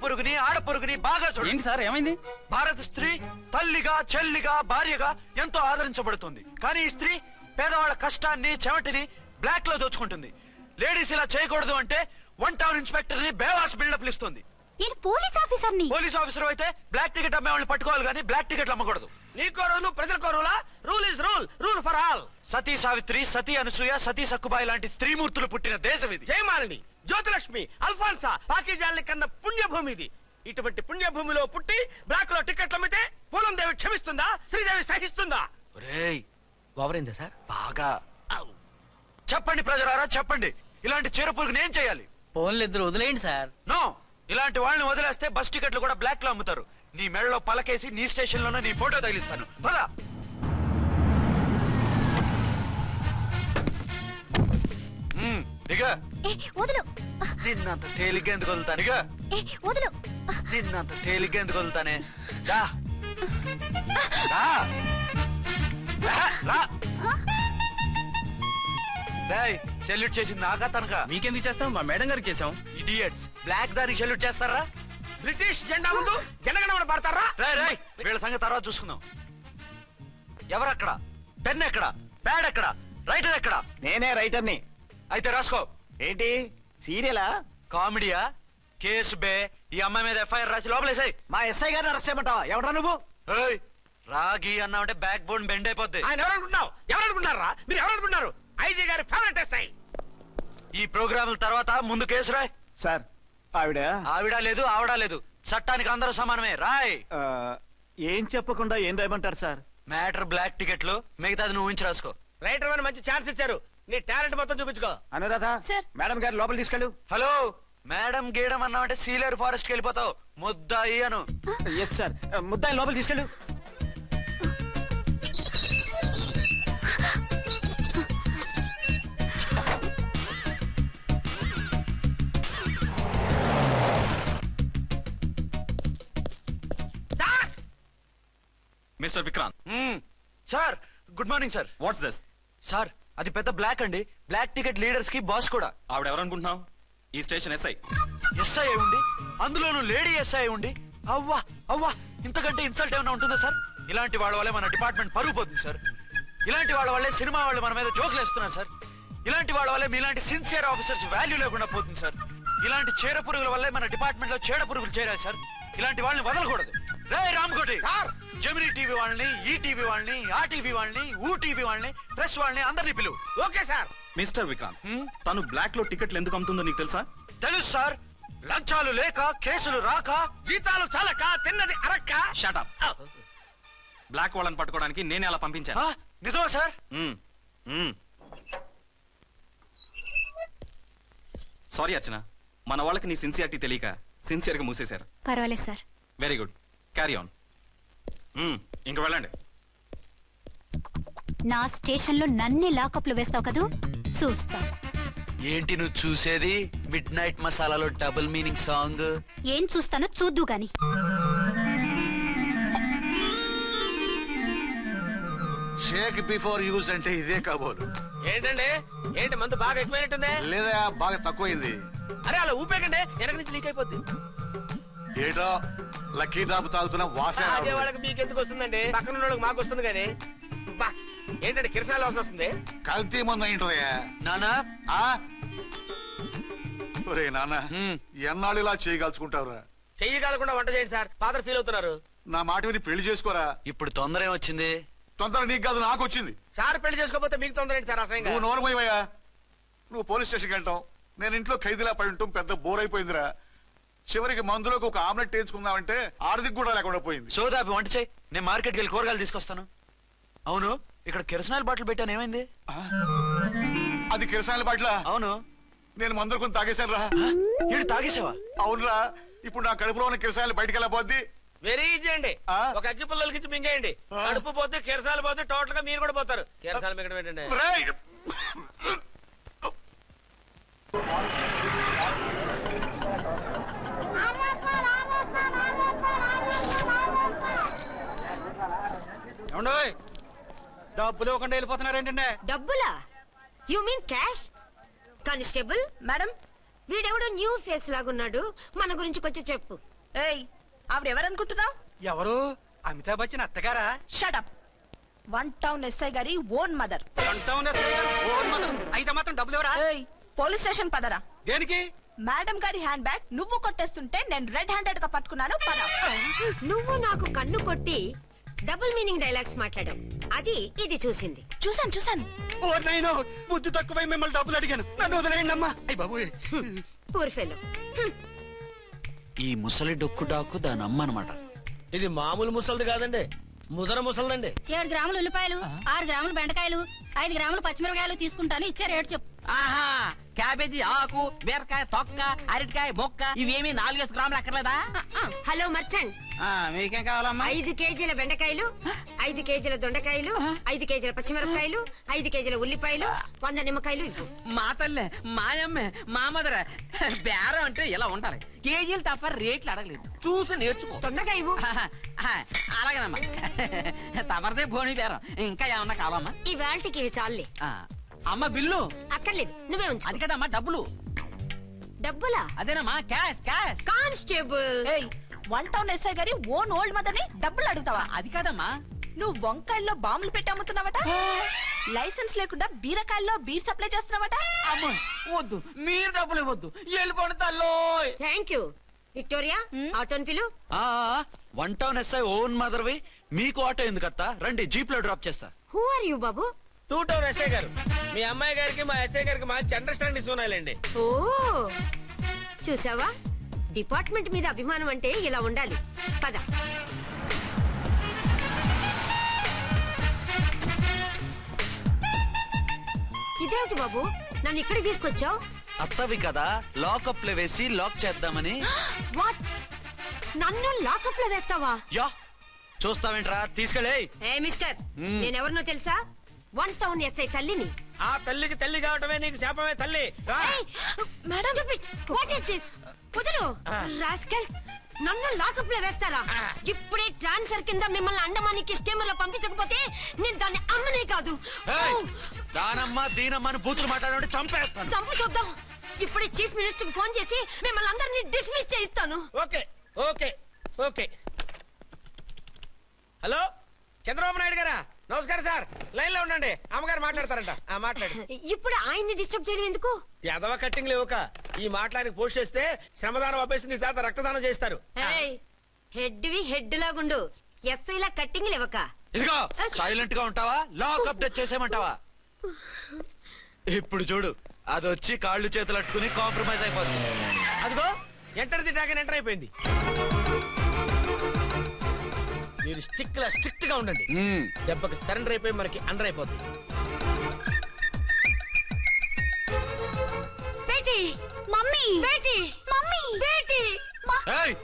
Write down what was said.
పురుగుని ఆడ పురుగుని బాగా చూడండి సార్ ఏమైంది? భారత స్త్రీ తల్లిగా చెల్లిగా భార్యగా ఎంతో ఆదరించబడుతుంది. కానీ ఈ స్త్రీ పేదవాళ్ళ కష్టాన్ని చెమటిని బ్లాక్ లో దోచుకుంటుంది. లేడీస్ ఇలా చేయకూడదు అంటే 1 టౌన్ ఇన్స్పెక్టర్ ని బేవాస్ బిల్డప్ ఇస్తుంది. పోలీస్ ఆఫీసర్ అయితే బ్లాక్ టికెట్ అమ్మే వాళ్ళని పట్టుకోవాలి కానీ బ్లాక్ టికెట్లు అమ్మకూడదు. నీకో రూలు ప్రజలకో రూలా? Rule is rule, rule for all. Sati Savitri, Sati Anasuya, Sati Sakkubai లాంటి స్త్రీమూర్తులు పుట్టిన దేశం ఇది. జయమాలిని, జ్యోతిలక్ష్మి, అల్ఫాన్సా, పాకిజాల్ని కన్న పుణ్యభూమి ఇది. ఇటువంటి పుణ్యభూమిలో పుట్టి బ్లాక్ లో టికెట్లు అమ్మితే పూలం దేవి క్షమిస్తుందా? శ్రీదేవి సహిస్తుందా? ఓవరైందా సార్? బాగా చెప్పండి ప్రజలారా, చెప్పండి. ఇలాంటి చీరపురుగుని ఏం చేయాలి? ఫోన్లు ఇద్దరు వదిలేయండి సార్. నో, ఇలాంటి వాళ్ళని వదిలేస్తే బస్ టికెట్లు కూడా బ్లాక్ లో అమ్ముతారు. నీ మెడలో పలకేసి నీ స్టేషన్ లోనే నీ ఫోటో తగిలిస్తాను. పదా నిన్నంత తేలిగ్గా ఎందుకు వదులుతాను? నిన్నంత తేలిగ్గా ఎందుకు వదులుతానే? సెల్యూట్ చేసింది నాకా తనకా? మీకెందుకు చేస్తాం? మా మేడం గారికి చేసాం. ఇడియట్స్, బ్లాక్ దానికి సెల్యూట్ చేస్తారా? బ్రిటిష్ జెండా ముందు జనగణమన పడతారా? వీళ్ళ సంగతి తర్వాత చూసుకుందాం. ఎవరక్కడ? పెన్ ఎక్కడ? ప్యాడ్ ఎక్కడ? రైటర్ ఎక్కడ? నేనే రైటర్ని. అయితే రాసుకో. ఏంటి సీరియలా? కామెడీయా? కేసు బే. ఈ అమ్మాయి మీద ఎఫ్ఐఆర్ రాసి లోపలేసాయి. మా ఎస్ఐ గారిని అరెస్ట్ చేయమంటావా? ఎవడా నువ్వు? రాగి అన్నావంటే బ్యాక్ బోన్ బెండ్ అయిపోద్ది. ఆయన ఎవరనుకుంటున్నావు? ఎవరనుకుంటారా మీరు? ఎవరనుకుంటున్నారు? ఐజీ గారి ఫేవరెట్ ఎస్ఐ. ఈ ప్రోగ్రాముల తర్వాత ముందు కేసు రాయ్. సార్ ఆవిడ లేదు, ఆవిడ లేదు. చట్టానికి అందరూ సమానమే. రాయ్. ఏం చెప్పకుండా ఏం రాయమంటారు సార్? మ్యాటర్ బ్లాక్ టికెట్లు, మిగతాది నువ్వు ఊహించి రాసుకో. రైటర్ అని మంచి ఛాన్స్ ఇచ్చారు. నీ టాలెంట్ మొత్తం చూపించుకో. అనురాధ, మేడం గారు లోపల తీసుకెళ్ళు. హలో, మేడం గీయడం అన్నావంటే సీలేరు ఫారెస్ట్ కి వెళ్ళిపోతావు. ముద్దాయి అను. ఎస్ సార్, ముద్దాయి లోపల తీసుకెళ్ళు. Mister Vikrant. Sir, good morning sir. What's this? Sir, అది పెద్ద బ్లాక్ అండి. బ్లాక్ టికెట్ లీడర్స్ కి బాస్ కూడా. ఆవిడ ఎవరనుకుంటున్నావు? ఈ స్టేషన్ ఎస్ఐ. ఎస్ఐ ఉండి, అందులోనూ లేడీ ఎస్ఐ ఉండి, అవ్వా అవ్వా, ఇంతకంటే ఇన్సల్ట్ ఏమైనా ఉంటుందా సార్? ఇలాంటి వాళ్ళ వల్లే మన డిపార్ట్మెంట్ పరుగు పోతుంది సార్. ఇలాంటి వాళ్ళ వల్లే సినిమా వాళ్ళు మన మీద జోకులు వేస్తున్నారు సార్. ఇలాంటి వాళ్ళ వల్లే మీలాంటి సిన్సియర్ ఆఫీసర్స్ వాల్యూ లేకుండా పోతుంది సార్. ఇలాంటి చీడ పురుగుల వల్లే మన డిపార్ట్మెంట్ లో చీడ పురుగులు చేరాయి సార్. ఇలాంటి వాళ్ళని వదలకూడదు. రామ్కోటి సార్, జెమినీ టీవీ వాళ్ళని, ఈ టీవీ వాళ్ళని, ఆ టీవీ వాళ్ళని, ఊ టీవీ వాళ్ళని, ప్రెస్ వాళ్ళని అందరినీ పిలువు. Okay sir. మిస్టర్ విక్రాంత్, తను బ్లాక్ లో టికెట్లు ఎందుకు అమ్ముతుందో నీకు తెలుసా? తెలుసు సార్. లంచాలు లేక, కేసులు రాక, జీతాలు చాలక, తిన్నది అరక్క. Shut up. బ్లాక్ వాళ్ళని పట్టుకోవడానికి నేనే అలా పంపించాను. నిజమా సార్? సారీ అర్చన, మన వాళ్ళకి నీ సిన్సియారిటీ తెలియక సిన్సియర్ గా మూసేశారు. పర్వాలేదు sir. Very good, carry on. ఇంక వెళ్ళండి. నా స్టేషన్ లో నన్నే లాకప్ లో వేస్తావు కదూ, చూస్తా. ఏంటి నువ్వు చూసేది? మిడ్ నైట్ మసాలాలో డబుల్ మీనింగ్ సాంగ్. ఏం చూస్తానో చూద్దు గాని. షేక్ బిఫోర్ యూజ్ అంటే ఇదే కాబోలు. ఏంటండి, ఏంటి మందు బాగా ఎక్కువైనట్టుందే? లేదా బాగా తక్కువైంది. అరే అలా ఊపేకండి, వెనక నుంచి లీక్ అయిపోద్ది. ఏటో లక్కీ డ్రాప్ తాగుతున్న వాసన అదే వాళ్ళకి మీకెందుకు వస్తుందండి? పక్కన వాళ్ళకి మాకు వస్తుంది కానీ. ఏంటంటే కిరసాల వాసన వస్తుంది. కల్తీ మందు ఏంటోయా నానా? ఒరే నాన్న, ఎన్నాళ్ళు ఇలా చేయగలుచుకుంటావురా? చెయ్యగలకుండా వంట చేయండి సార్, ఫాదర్ ఫీల్ అవుతున్నారు. నా మాట విని పెళ్లి చేసుకోరా. ఇప్పుడు తొందర ఏమొచ్చింది? తొందర నీకు కాదు, నాకు వచ్చింది. సార్ పెళ్లి చేసుకోకపోతే మీకు తొందర ఏంటి సార్? అసలు నువ్వు నోరుమోయవయ్యా. నువ్వు పోలీస్ స్టేషన్కి వెళ్తాం, నేను ఇంట్లో ఖైదీలా పడి ఉంటాం. పెద్ద బోర్ అయిపోయిందిరా. చివరికి మందులోకి ఒక ఆమ్లెట్ వేయించుకుందామంటే ఆర్థిక కూడా లేకుండా పోయింది. సోదాపి వంట చేయి, నేను మార్కెట్కి వెళ్ళి కూరగాయలు తీసుకొస్తాను. అవును, ఇక్కడ కిరసనాయిల్ బాటిల్ పెట్టాను, ఏమైంది? అది కిరసనాయిల్ బాటిల్? అవును. నేను మందులు కొని తాగేశాను రా. ఏంటి తాగేసావా? అవునురా. ఇప్పుడు నా కడుపులో ఉన్న కిరసనాయిల్ బయటికి వెళ్ళబోద్ది. వెరీ ఈజీ అండి. ఒక అగ్గి పుల్లలకి ఇచ్చి మింగేయండి. కడుపు పోతే కిరసాలు పోతే టోటల్ గా మీరు కూడా పోతారు. కిరసాలు మింగడం ఏంటండి? డబ్బులు ఇవ్వకుండా వెళ్ళిపోతున్నారు ఏంటంటే? డబ్బులా? You mean cash? Constable madam, వీడెవడో న్యూ ఫేస్ లాగున్నాడు, మన గురించి కొంచెం చెప్పు. ఏయ్ ఆవిడెవరనుకుంటున్నావు? ఎవరు? అమితాబ్ బచ్చన్ అత్తగారా? షటప్. 1 టౌన్ ఎస్ఐ గారి ఓన్ మదర్. అయితే మాత్రం డబ్బులు ఎవరా? ఏయ్ పోలీస్ స్టేషన్ పదరా. దేనికి? మేడం గారి హ్యాండ్ బ్యాగ్ నువ్వు కొట్టేస్తుంటే నేను రెడ్ హ్యాండెడ్ గా పట్టుకున్నాను. పద. నువ్వు నాకు కన్ను కొట్టి డబుల్ మీనింగ్ డైలాగ్స్ మాట్లాడావు, అది ఇది చూసింది. చూసాను. ఓ నైనో, బుద్ధి తక్కువై మిమ్మల్ని డబ్బులు అడిగాను, నన్ను వదిలేయండి అమ్మా. అయ్య బాబు, పూర్ ఫెలో. ఈ ముసలి డొక్కు డాకు దాని అమ్మ అనమాట. ఇది మామూలు ముసలిది కాదండి, ముదర ముసలిదండి. 7 గ్రాములు ఉల్లిపాయలు, 6 గ్రాములు బెండకాయలు, 5 గ్రాములు పచ్చిమిరపకాయలు తీసుకుంటాను. ఇచ్చే రేటు చెప్పు. ఆహా, క్యాబేజీ ఆకు, బీరకాయ తొక్క, అరటికాయ బొక్క ఇవేమి 4 గ్రాములు అక్కర్లేదా? హలో మర్చండ్, మీకేం కావాలమ్మా? 5 కేజీల బెండకాయలు, 5 కేజీల దొండకాయలు, 5 కేజీల పచ్చిమిరపకాయలు, 5 కేజీల ఉల్లిపాయలు, 100 నిమ్మకాయలు ఇవ్వు. మా తల్లే, మాయమ్మే, మా మదర బేరం అంటే ఇలా ఉండాలి. కేజీలు తప్ప రేట్లు అడగలేదు, చూసి నేర్చుకో. తొందరగా ఇవ్వు. అలాగేనమ్మా. తమరిదే భోని బేరం. ఇంకా ఏమన్నా కావాలమ్మా? ఈ వేల్టికి ఇవి చాలే. అమ్మ బిల్లు అక్కర్లేదు, నువ్వే ఉంచు. అది కదమ్మా డబ్బులు. డబ్బులా? అదేనమ్మా క్యాష్ క్యాష్. కానిస్టేబుల్. ఏయ్ 1 టౌన్ ఎస్ఐ గారి ఓన్ ఓల్డ్ మదర్ ని డబ్బులు అడుగుతావా? అది కాదమ్మా. నువ్వు వంకాయల్లో బాంబులు పెట్టి అమ్ముతున్నావట, లైసెన్స్ లేకుండా బీరకాయల్లో బీర్ సప్లై చేస్తున్నావట. అమ్మ వద్దు, మీరు డబ్బులు ఇవ్వద్దు, వెళ్ళిపోండి తల్లో. Thank you. విక్టోరియా, ఆటోన్ పిలు. 1 టౌన్ ఎస్ఐ ఓన్ మదర్వి, మీకు ఆటో ఎందుకత్తా? రండి, జీప్ లో డ్రాప్ చేస్తా. హూ ఆర్ యూ బాబు? 2 టౌన్ ఎస్ఐ గారు, మీ అమ్మాయి గారికి మా ఎస్ఐ గారికి మంచి అండర్స్టాండింగ్ ఉన్నాయండి. ఓ చూసావా, డిపార్ట్మెంట్ మీద అభిమానం అంటే ఇలా ఉండాలి. పద. ఇదేమిటి బాబు, నన్ను ఇక్కడికి తీసుకొచ్చావు? అత్తవి కదా, లాకప్ లో వేసి లాక్ చేద్దామని. వాట్, నన్ను లాకప్ లో వేస్తావా? యా, చూస్తావేంట్రా, తీసుకెళ్ళే. ఏ మిస్టర్, నేనెవరినో తెలుసా? 1 టౌన్ ఎస్ఐ తల్లిని. ఆ తల్లికి తల్లి కావటమే నీకు శాపమే తల్లి. రా. Madam, what is this? కుదురు రాస్కల్స్, నన్ను లాకప్ లో వేస్తారా? ఇప్పుడే ట్రాన్స్ఫర్ కింద మిమ్మల్ని అండమానికి స్టీమర్ లో పంపించకపోతే నేను దాన్ని అమ్మనే కాదు. దానమ్మ దీనమ్మ అని బూతులు మాట్లాడే చంపేస్తాను. చంపు చూద్దాం. ఇప్పుడే చీఫ్ మినిస్టర్ కి ఫోన్ చేసి మిమ్మల్ని అందరినీ డిస్మిస్ చేయిస్తాను. Okay okay okay. Hello, Chandrababu Naidu గారా? నమస్కారం సార్, లైన్ లో ఉండండి, అమ్మగారు మాట్లాడతారంట. మాట్లాడు. ఇప్పుడు ఆయన్ని డిస్టర్బ్ చేయడం ఎందుకు? ఎదవ కట్టింగ్ లేవుక ఈ మాట్లాడికి పోస్ట్ చేస్తే శ్రమదానం అభ్యసి నీ తాత రక్తదానం చేస్తారు. హెడ్ హెడ్ లాగుండు, ఎస్ఐ లా కట్టింగ్ లేవక. ఇదిగో సైలెంట్ గా ఉంటావా, లాక్ అప్డేట్ చేసేమంటావా? ఇప్పుడు చూడు, అది వచ్చి కాళ్ళు చేతులు అట్టుకుని కాంప్రమైజ్ అయిపోతుంది. అదిగో ఎంటర్ ది డ్రాగన్ ఎంటర్ అయిపోయింది. మీరు స్ట్రిక్ట్ గా ఉండండి, దెబ్బకి సరెండర్ అయిపోయి మనకి అండర్ అయిపోద్ది. Beti, mummy, Beti, mummy, Beti. ఏయ్